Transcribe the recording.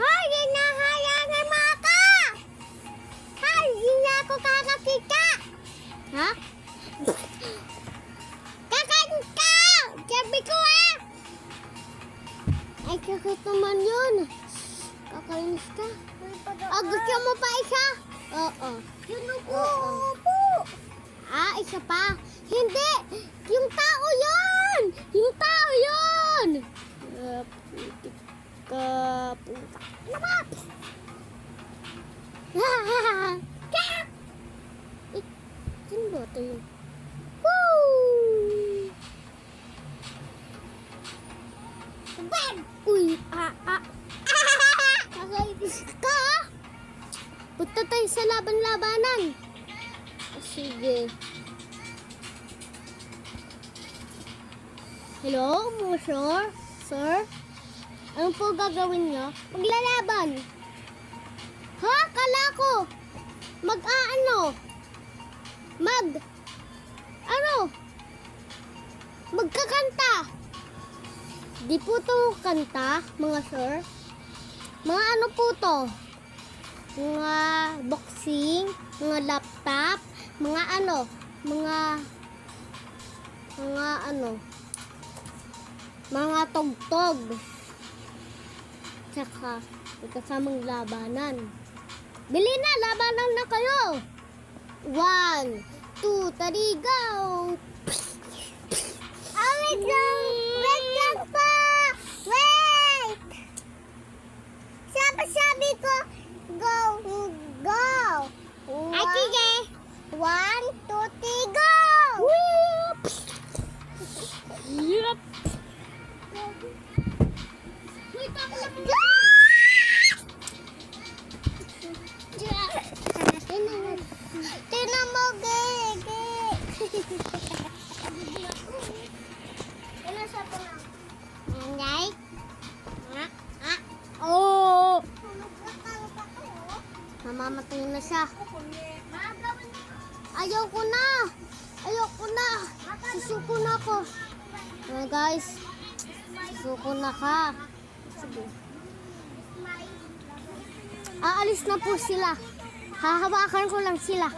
Hoy, hinahayangan mo ako! Hoy, hindi ako kakakita! Ha? Kakain ka! Sabi ko Ay, kakit naman yun. Kakainis ka. Gusto mo pa isa? Oo. Opo. Isa pa. Hindi! Yung tao yun! Yung tao yun! Puta. Naman! Sino ba ito yun? Woo! Bam! Uy! Kakainis ka! Punta tayo sa laban-labanan. Sige. Hello, sir? Sir? Ano po gagawin nyo? Maglalaban. Ha? Kala ko. Magkakanta. Di po to kanta, mga sir. Mga ano po to? Mga boxing, mga laptop, mga tugtog. Tsaka, may kasamang labanan. Bili na, labanan na kayo. 1, 2, 3, go! Wait lang po! Wait! Sabi ko, go! Ay, sige! 1, 2, 3, go! Yup! Wait ako lang! Tinan mo, gege! Ilan siya po lang? Nanday? Oh! Mamamatay na siya. Ayoko na! Susuko na ako. Guys, susuko na ka. Sige. Aalis na po sila. Hahawakan ko lang sila.